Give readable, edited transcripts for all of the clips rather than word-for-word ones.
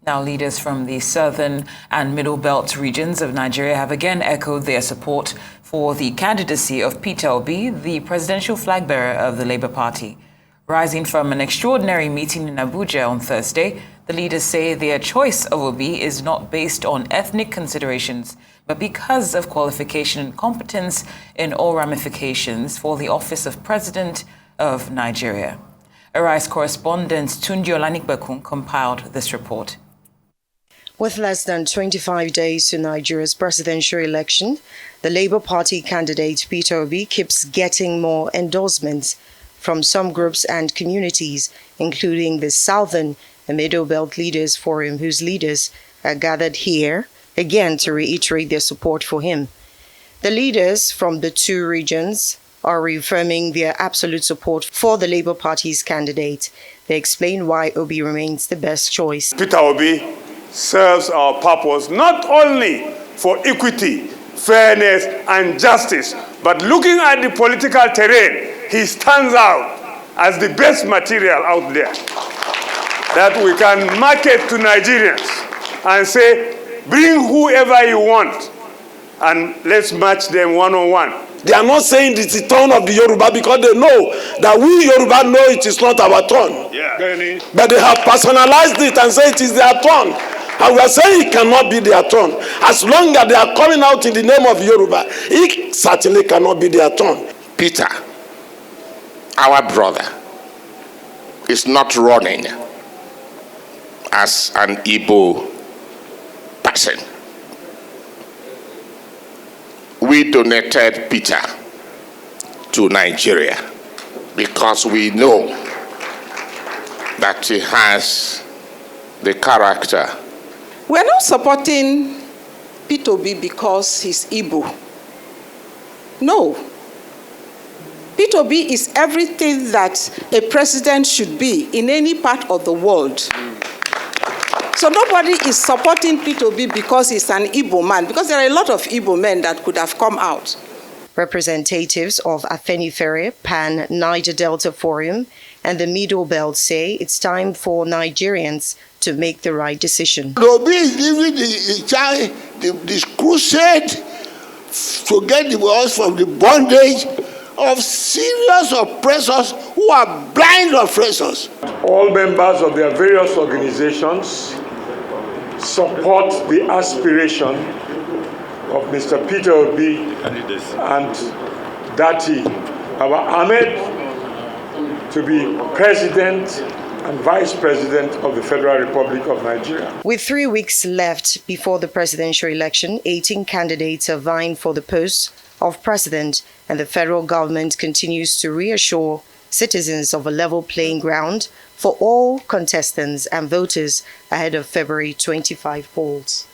Now, leaders from the southern and middle belt regions of Nigeria have again echoed their support for the candidacy of Peter Obi, the presidential flag bearer of the Labour Party. Rising from an extraordinary meeting in Abuja on Thursday, the leaders say their choice of Obi is not based on ethnic considerations, but because of qualification and competence in all ramifications for the office of President of Nigeria. Arise correspondent Tunji Olanikbekun compiled this report. With less than 25 days to Nigeria's presidential election, the Labour Party candidate Peter Obi keeps getting more endorsements from some groups and communities, including the Southern and Middle Belt Leaders Forum, whose leaders are gathered here again to reiterate their support for him. The leaders from the two regions are reaffirming their absolute support for the Labour Party's candidate. They explain why Obi remains the best choice. Peter Obi serves our purpose not only for equity, fairness, and justice, but looking at the political terrain, he stands out as the best material out there that we can market to Nigerians and say, bring whoever you want and let's match them one-on-one. They are not saying it's the turn of the Yoruba because they know that we Yoruba know it is not our turn. Yeah. But they have personalized it and say it is their turn. And we are saying it cannot be their turn. As long as they are coming out in the name of Yoruba, it certainly cannot be their turn. Peter, our brother, is not running as an Igbo person. We donated Peter to Nigeria because we know that he has the character. We're not supporting Peter Obi because he's Igbo. No. Peter Obi is everything that a president should be in any part of the world. So nobody is supporting Peter Obi because he's an Igbo man, because there are a lot of Igbo men that could have come out. Representatives of Afenifere, Pan, Niger Delta Forum, and the Middle Belt say it's time for Nigerians to make the right decision. Obi is leading this crusade to get us from the bondage of serious oppressors who are blind oppressors. All members of their various organizations support the aspiration of Mr. Peter Obi and Dati Baba Ahmed to be President and Vice President of the Federal Republic of Nigeria. With 3 weeks left before the presidential election, 18 candidates are vying for the post of president, and the federal government continues to reassure citizens of a level playing ground for all contestants and voters ahead of February 25 polls.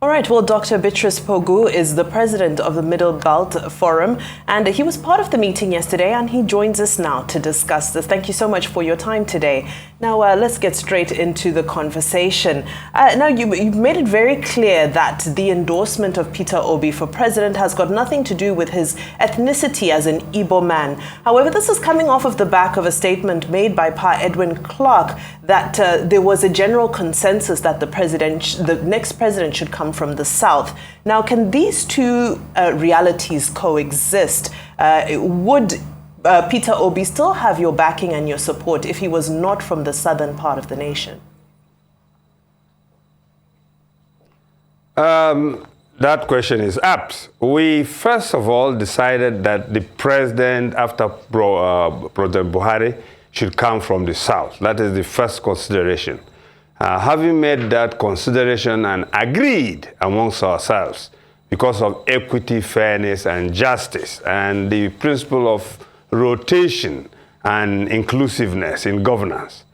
All right, well, Dr. Bitrus Pogu is the president of the Middle Belt Forum, and he was part of the meeting yesterday, and he joins us now to discuss this. Thank you so much for your time today. Now, let's get straight into the conversation. Now, you've made it very clear that the endorsement of Peter Obi for president has got nothing to do with his ethnicity as an Igbo man. However, this is coming off of the back of a statement made by Pa Edwin Clark that there was a general consensus that the next president should come from the South. Now, can these two realities coexist? Would Peter Obi still have your backing and your support if he was not from the southern part of the nation? That question is apt. We first of all decided that the president after President Buhari should come from the South. That is the first consideration. Having made that consideration and agreed amongst ourselves because of equity, fairness, and justice, and the principle of rotation and inclusiveness in governance,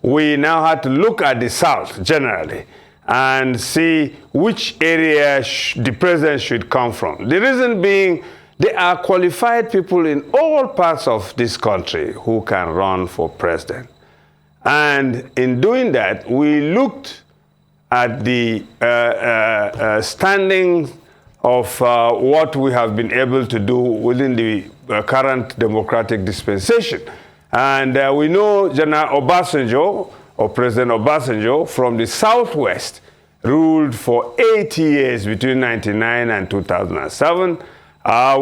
we now had to look at the South generally and see which area the president should come from. The reason being, there are qualified people in all parts of this country who can run for president. And in doing that, we looked at the standing of what we have been able to do within the current democratic dispensation. And we know General Obasanjo of President Obasanjo from the Southwest ruled for 8 years between 1999 and 2007.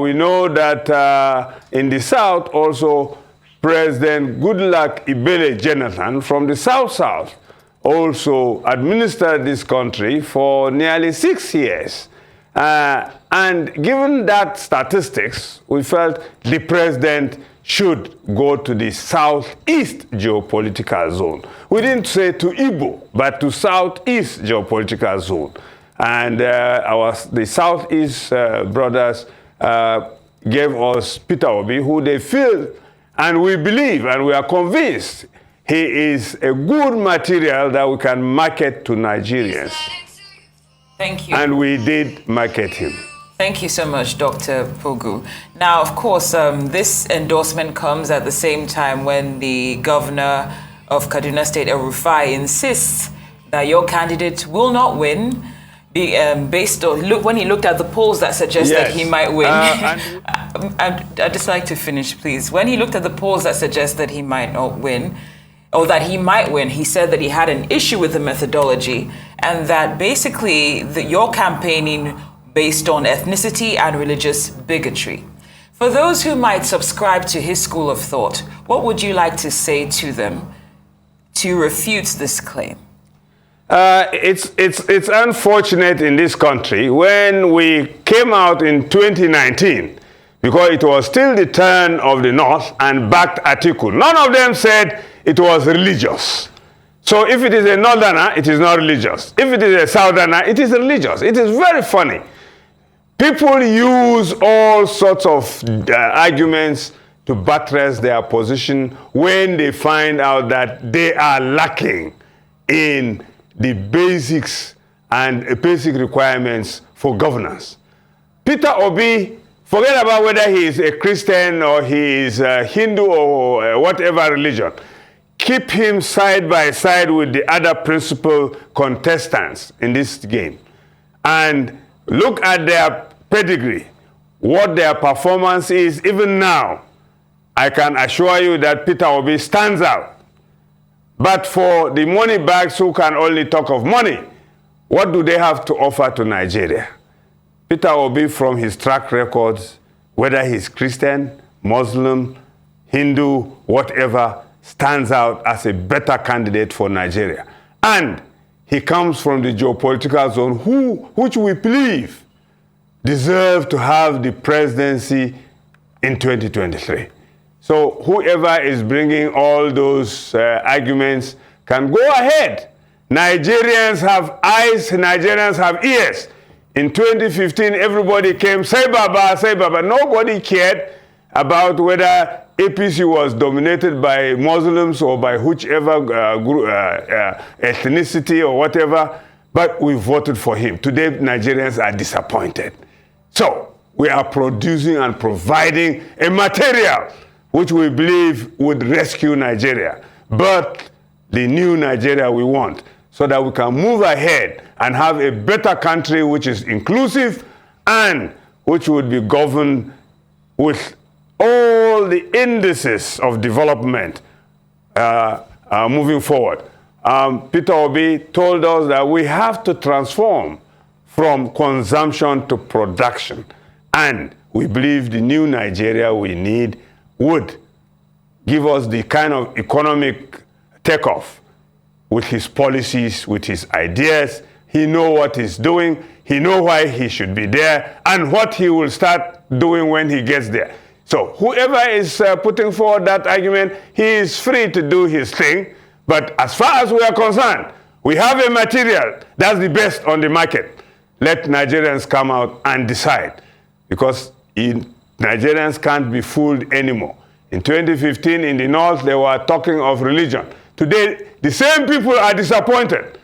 We know that in the South also President Goodluck Ebele Jonathan from the South also administered this country for nearly 6 years. And given that statistics, we felt the president should go to the southeast geopolitical zone. We didn't say to Igbo, but to southeast geopolitical zone. And the southeast brothers gave us Peter Obi, who they feel, and we believe, and we are convinced, he is a good material that we can market to Nigerians. Thank you. And we did market him. Thank you so much, Dr. Pogu. Now, of course, this endorsement comes at the same time when the governor of Kaduna State, El-Rufai, insists that your candidate will not win based on, when he looked at the polls that suggest that he might win. I'd just like to finish, please. When he looked at the polls that suggest that he might not win, or that he might win, he said that he had an issue with the methodology and that basically you're campaigning based on ethnicity and religious bigotry. For those who might subscribe to his school of thought, what would you like to say to them to refute this claim? It's unfortunate in this country when we came out in 2019, because it was still the turn of the North, and backed Atiku. None of them said it was religious. So if it is a Northerner, it is not religious. If it is a Southerner, it is religious. It is very funny. People use all sorts of arguments to buttress their position when they find out that they are lacking in the basics and basic requirements for governance. Peter Obi, forget about whether he is a Christian or he is a Hindu or whatever religion. Keep him side by side with the other principal contestants in this game and look at their pedigree, what their performance is even now. I can assure you that Peter Obi stands out. But for the money bags who can only talk of money, what do they have to offer to Nigeria? Peter Obi, from his track records, whether he's Christian, Muslim, Hindu, whatever, stands out as a better candidate for Nigeria. And he comes from the geopolitical zone which we believe deserve to have the presidency in 2023. So whoever is bringing all those arguments can go ahead. Nigerians have eyes, Nigerians have ears. In 2015, everybody came, say Baba, say Baba. Nobody cared about whether APC was dominated by Muslims or by whichever ethnicity or whatever, but we voted for him. Today, Nigerians are disappointed. So we are producing and providing a material which we believe would rescue Nigeria, but the new Nigeria we want, so that we can move ahead and have a better country which is inclusive and which would be governed with all the indices of development moving forward. Peter Obi told us that we have to transform from consumption to production. And we believe the new Nigeria we need would give us the kind of economic takeoff with his policies, with his ideas. He knows what he's doing. He knows why he should be there and what he will start doing when he gets there. So whoever is putting forward that argument, he is free to do his thing. But as far as we are concerned, we have a material that's the best on the market. Let Nigerians come out and decide, because Nigerians can't be fooled anymore. In 2015, in the North, they were talking of religion. Today, the same people are disappointed.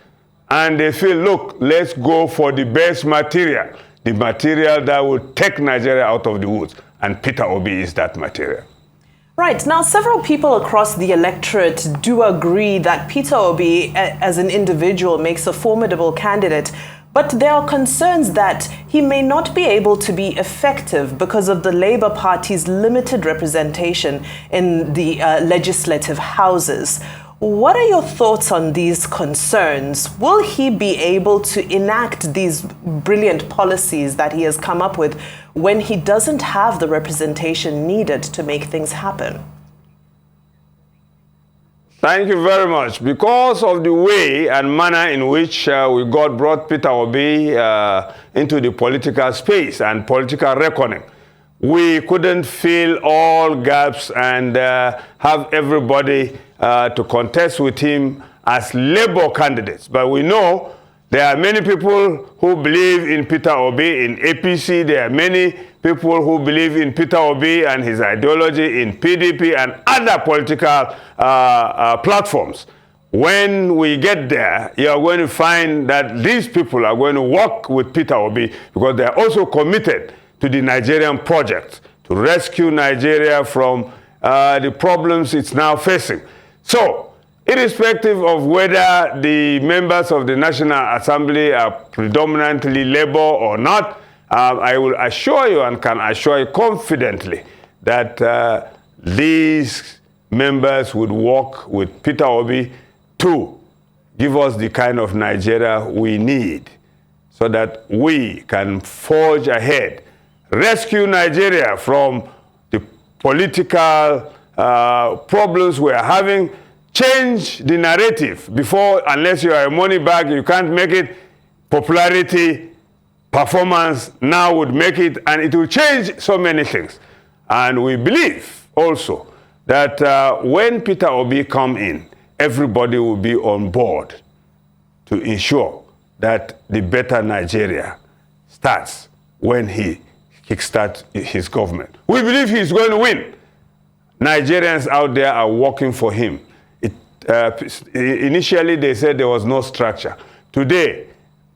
And they feel, look, let's go for the best material, the material that will take Nigeria out of the woods. And Peter Obi is that material. Right. Now, several people across the electorate do agree that Peter Obi, as an individual, makes a formidable candidate. But there are concerns that he may not be able to be effective because of the Labour Party's limited representation in the legislative houses. What are your thoughts on these concerns? Will he be able to enact these brilliant policies that he has come up with when he doesn't have the representation needed to make things happen? Thank you very much. Because of the way and manner in which God brought Peter Obi into the political space and political reckoning, we couldn't fill all gaps and have everybody to contest with him as Labour candidates. But we know there are many people who believe in Peter Obi in APC. There are many people who believe in Peter Obi and his ideology in PDP and other political platforms. When we get there, you are going to find that these people are going to work with Peter Obi because they are also committed to the Nigerian project to rescue Nigeria from the problems it's now facing. So, irrespective of whether the members of the National Assembly are predominantly Labour or not, I will assure you and can assure you confidently that these members would work with Peter Obi to give us the kind of Nigeria we need so that we can forge ahead, rescue Nigeria from the political problems we are having, change the narrative. Before, unless you are a money bag, you can't make it. Popularity, performance now would make it, and it will change so many things. And we believe also that when Peter Obi come in, everybody will be on board to ensure that the better Nigeria starts when he kickstarts his government. We believe he's going to win. Nigerians out there are working for him. Initially, they said there was no structure. Today,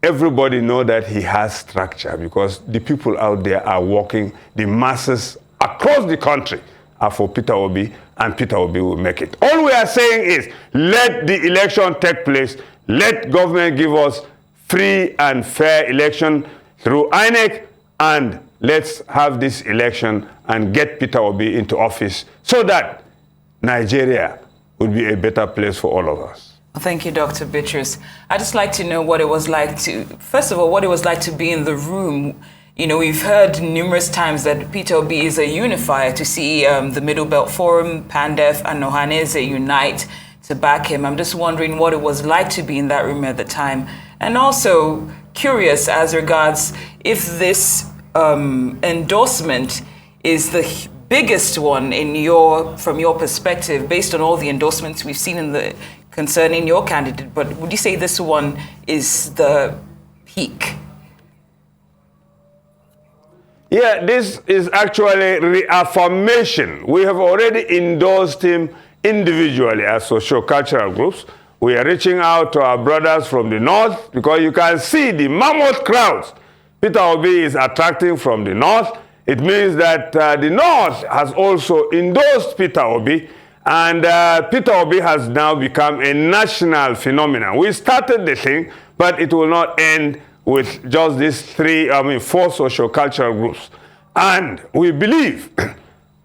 everybody knows that he has structure because the people out there are working. The masses across the country are for Peter Obi, and Peter Obi will make it. All we are saying is let the election take place. Let government give us free and fair election through INEC, and let's have this election and get Peter Obi into office so that Nigeria would be a better place for all of us. Thank you, Dr. Bitrus. I'd just like to know what it was like to, first of all, what it was like to be in the room. You know, we've heard numerous times that Peter Obi is a unifier, to see the Middle Belt Forum, PANDEF, and Nohanese unite to back him. I'm just wondering what it was like to be in that room at the time. And also curious as regards if this endorsement is the biggest one from your perspective, based on all the endorsements we've seen concerning your candidate. But would you say this one is the peak? Yeah, this is actually reaffirmation. We have already endorsed him individually as socio-cultural groups. We are reaching out to our brothers from the north because you can see the mammoth crowds Peter Obi is attracting from the north. It means that the north has also endorsed Peter Obi, and Peter Obi has now become a national phenomenon. We started the thing, but it will not end with just these four socio-cultural groups. And we believe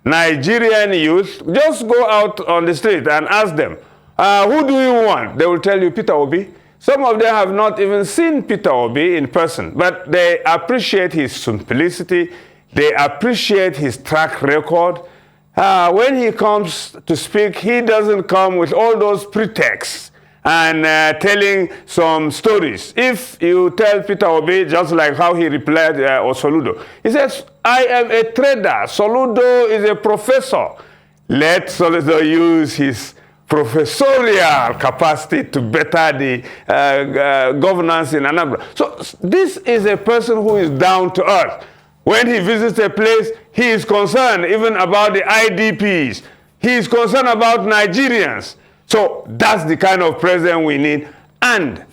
Nigerian youth, just go out on the street and ask them, who do you want? They will tell you Peter Obi. Some of them have not even seen Peter Obi in person, but they appreciate his simplicity. They appreciate his track record. When he comes to speak, he doesn't come with all those pretexts and telling some stories. If you tell Peter Obi, just like how he replied Soludo, he says, I am a trader. Soludo is a professor. Let Soludo use his professorial capacity to better the governance in Anambra. So this is a person who is down to earth. When he visits a place, he is concerned even about the IDPs. He is concerned about Nigerians. So that's the kind of president we need. And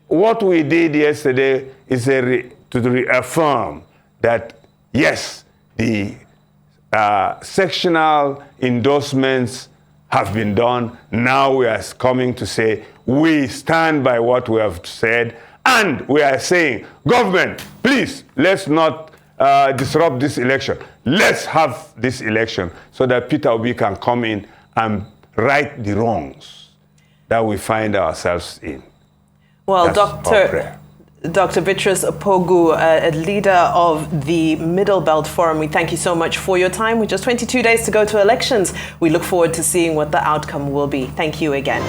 what we did yesterday is to reaffirm that, yes, the sectional endorsements have been done. Now we are coming to say we stand by what we have said, and we are saying, government, please, let's not disrupt this election. Let's have this election so that Peter Obi can come in and right the wrongs that we find ourselves in. Well, That's Dr. Bitrus Pogu, a leader of the Middle Belt Forum, we thank you so much for your time. With just 22 days to go to elections, we look forward to seeing what the outcome will be. Thank you again.